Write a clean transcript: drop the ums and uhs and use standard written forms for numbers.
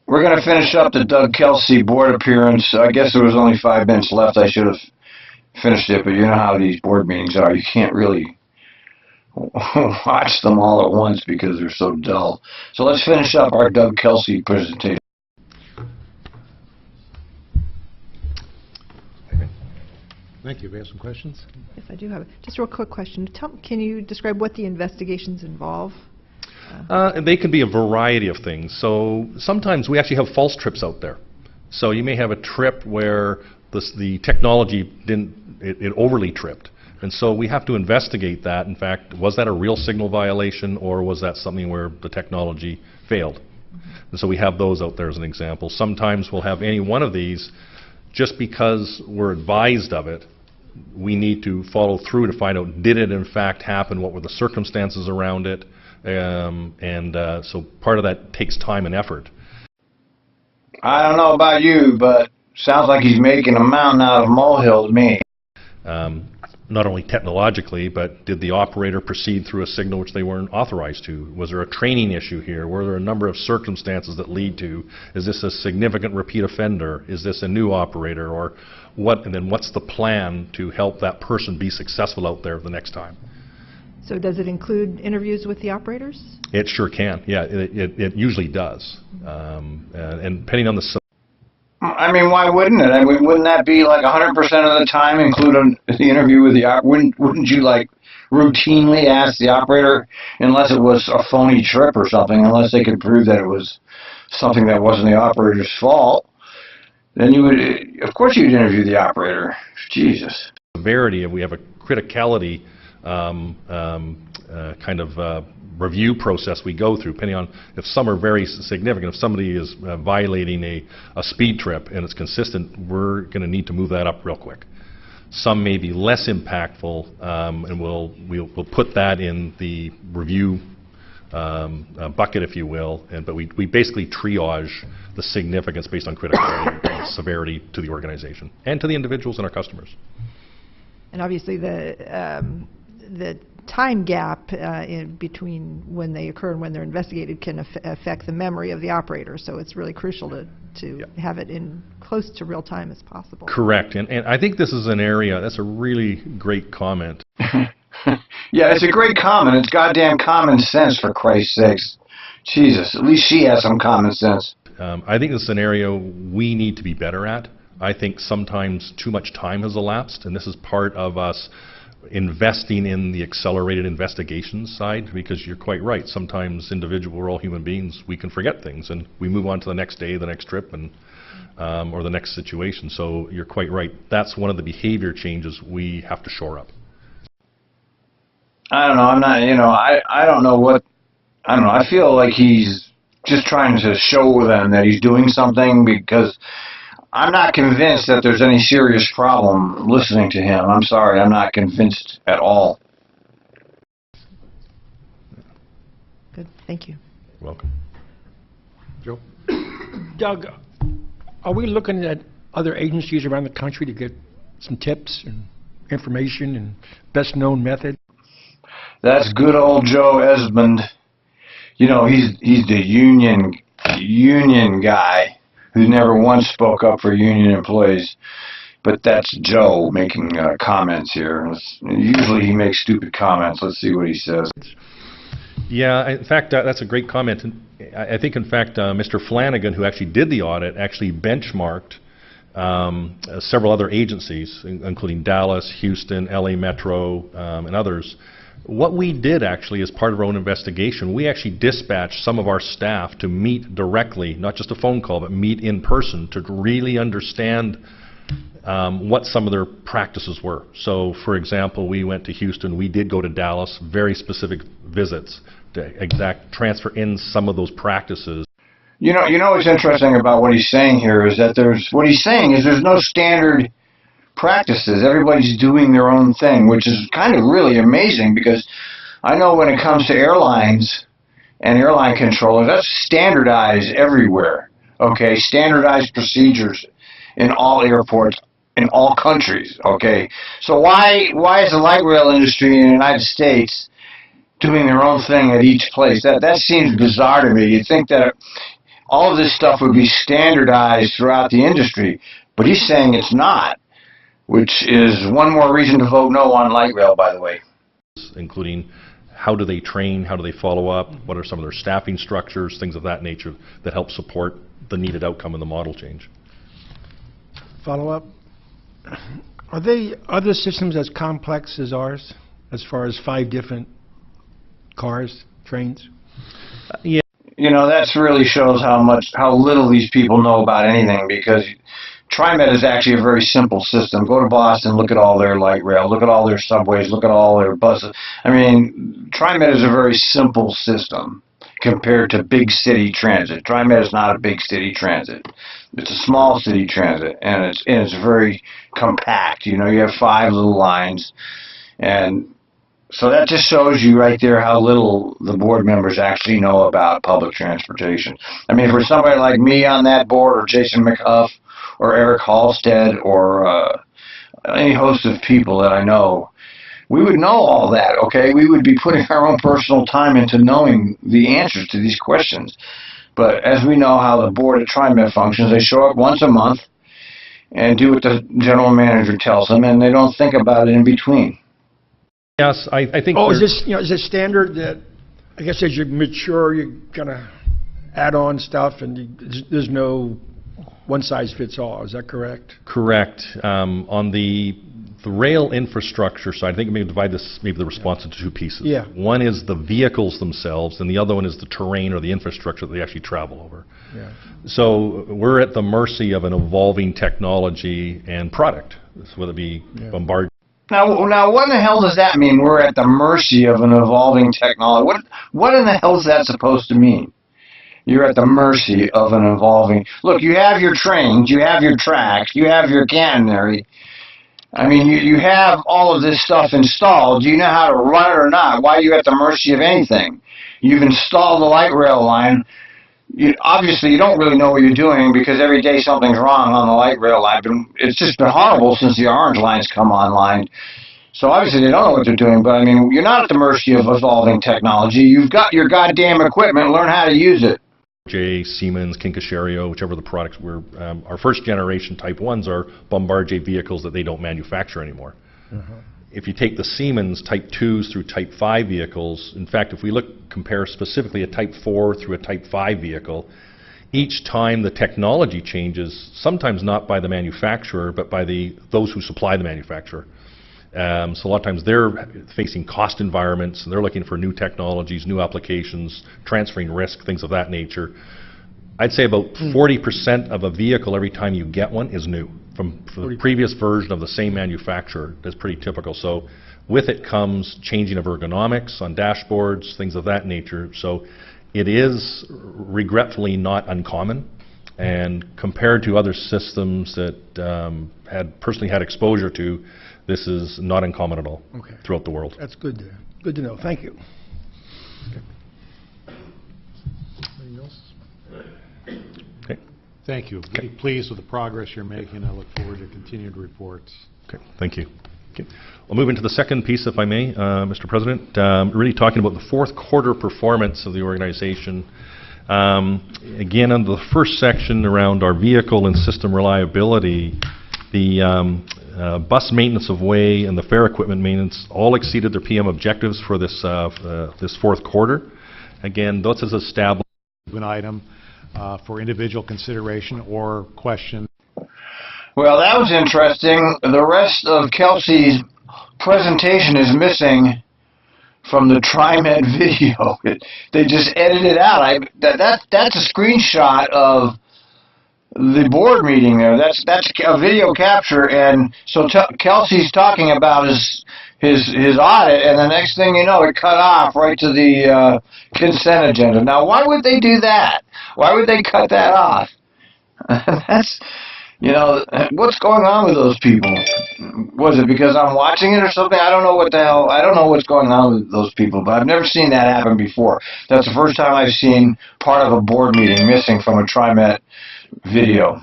We're going to finish up the Doug Kelsey board appearance. I guess there was only 5 minutes left. I should have finished it, but you know how these board meetings are. You can't really watch them all at once because they're so dull. So let's finish up our Doug Kelsey presentation. Thank you. We have some questions? Yes, I do have it. Just a real quick question. Can you describe what the investigations involve? They can be a variety of things. So sometimes we actually have false trips out there. So you may have a trip where the technology it overly tripped. And so we have to investigate that. In fact, was that a real signal violation, or was that something where the technology failed? Mm-hmm. And so we have those out there as an example. Sometimes we'll have any one of these just because we're advised of it. We need to follow through to find out, did it in fact happen? What were the circumstances around it? So part of that takes time and effort. I don't know about you, but sounds like he's making a mountain out of a molehill to me. Not only technologically, but did the operator proceed through a signal which they weren't authorized to? Was there a training issue here? Were there a number of circumstances that lead to, is this a significant repeat offender? Is this a new operator? Or what? And then what's the plan to help that person be successful out there the next time? So does it include interviews with the operators? It sure can. Yeah, it usually does. And depending on the... I mean, why wouldn't it? I mean, wouldn't that be like 100% of the time include the interview with the operator? Wouldn't you like routinely ask the operator, unless it was a phony trip or something, unless they could prove that it was something that wasn't the operator's fault, then you would, of course you'd interview the operator. Jesus. Severity, we have a criticality kind of review process we go through, depending on if some are very significant. If somebody is violating a speed trip and it's consistent, we're going to need to move that up real quick. Some may be less impactful, and we'll put that in the review bucket, if you will. But we basically triage the significance based on criticality and severity to the organization and to the individuals and our customers. And obviously the time gap in between when they occur and when they're investigated can affect the memory of the operator. So it's really crucial to have it in close to real time as possible. Correct. And I think this is an area, that's a really great comment. Yeah, it's a great comment. It's goddamn common sense, for Christ's sakes. Jesus, at least she has some common sense. I think this is an area we need to be better at. I think sometimes too much time has elapsed, and this is part of us investing in the accelerated investigations side, because you're quite right. Sometimes we're all human beings, we can forget things, and we move on to the next day, the next trip, and or the next situation. So you're quite right. That's one of the behavior changes we have to shore up. I don't know. I'm not, I don't know what, I don't know. I feel like he's just trying to show them that he's doing something, because I'm not convinced that there's any serious problem listening to him. I'm sorry, I'm not convinced at all. Good, thank you. You're welcome. Joe? Doug, are we looking at other agencies around the country to get some tips and information and best known method? That's good old Joe Esmond. He's the union guy who never once spoke up for union employees. But that's Joe making comments here. Usually he makes stupid comments. Let's see what he says. Yeah, in fact, that's a great comment. I think, in fact, Mr. Flanagan, who actually did the audit, actually benchmarked several other agencies, including Dallas, Houston, LA Metro, and others. What we did actually as part of our own investigation, we actually dispatched some of our staff to meet directly, not just a phone call, but meet in person to really understand what some of their practices were. So, for example, we went to Houston, we did go to Dallas, very specific visits to transfer in some of those practices. You know what's interesting about what he's saying here is that there's no standard practices. Everybody's doing their own thing, which is kind of really amazing, because I know when it comes to airlines and airline controllers, that's standardized everywhere. Okay, standardized procedures in all airports in all countries. Okay, so why is the light rail industry in the United States doing their own thing at each place? That seems bizarre to me. You'd think that all of this stuff would be standardized throughout the industry. But he's saying it's not, which is one more reason to vote no on light rail, by the way. Including how do they train, how do they follow up, what are some of their staffing structures, things of that nature that help support the needed outcome in the model change. Follow up. Are they other systems as complex as ours, as far as 5 different cars, trains? Yeah. You know, that really shows how little these people know about anything, because TriMet is actually a very simple system. Go to Boston, look at all their light rail, look at all their subways, look at all their buses. I mean, TriMet is a very simple system compared to big city transit. TriMet is not a big city transit. It's a small city transit, and it's very compact. You know, you have 5 little lines, and so that just shows you right there how little the board members actually know about public transportation. I mean, for somebody like me on that board, or Jason McHuff, or Eric Halstead, or any host of people that I know, we would know all that, okay? We would be putting our own personal time into knowing the answers to these questions. But as we know how the board at TriMet functions, they show up once a month and do what the general manager tells them, and they don't think about it in between. Yes, I think. Oh, is it standard that, I guess as you mature, you're going to add on stuff, and there's no one-size-fits-all, is that correct? Correct. On the rail infrastructure side, I think maybe divide this, maybe the response into 2 pieces. Yeah. One is the vehicles themselves, and the other one is the terrain or the infrastructure that they actually travel over. Yeah. So we're at the mercy of an evolving technology and product, whether it be bombard. Now, what in the hell does that mean? We're at the mercy of an evolving technology. What in the hell is that supposed to mean? You're at the mercy of an evolving... Look, you have your trains, you have your tracks, you have your catenary. I mean, you have all of this stuff installed. Do you know how to run it or not? Why are you at the mercy of anything? You've installed the light rail line. Obviously, you don't really know what you're doing, because every day something's wrong on the light rail line. It's just been horrible since the orange line's come online. So obviously they don't know what they're doing, but I mean, you're not at the mercy of evolving technology. You've got your goddamn equipment. Learn how to use it. Siemens, Kinkasherio, whichever the products were. Our first generation Type 1s are Bombardier vehicles that they don't manufacture anymore. If you take the Siemens Type 2s through Type 5 vehicles, in fact, if we compare specifically a Type 4 through a Type 5 vehicle, each time the technology changes, sometimes not by the manufacturer, but by those who supply the manufacturer. So a lot of times they're facing cost environments, and they're looking for new technologies, new applications, transferring risk, things of that nature. I'd say about 40% of a vehicle every time you get one is new from the previous version of the same manufacturer. That's pretty typical. So with it comes changing of ergonomics on dashboards, things of that nature. So it is regretfully not uncommon. And compared to other systems that had personally had exposure to, this is not uncommon at all throughout the world. That's good to know. Thank you. Anything else? Okay. Thank you. Very pleased with the progress you're making. I look forward to continued reports. Okay. Thank you. Okay. We'll move into the second piece, if I may, Mr. President. Really talking about the fourth quarter performance of the organization. Again, under the first section around our vehicle and system reliability, the bus maintenance of way and the fare equipment maintenance all exceeded their PM objectives for this fourth quarter. Again, this is established An item for individual consideration or question. Well, that was interesting. The rest of Kelsey's presentation is missing from the TriMet video. They just edited it out. That's a screenshot of the board meeting there. That's a video capture, and so Kelsey's talking about his audit, and the next thing you know, it cut off right to the consent agenda. Now, why would they do that? Why would they cut that off? That's, you know, what's going on with those people? Was it because I'm watching it or something? I don't know what the hell. I don't know what's going on with those people, but I've never seen that happen before. That's the first time I've seen part of a board meeting missing from a TriMet video.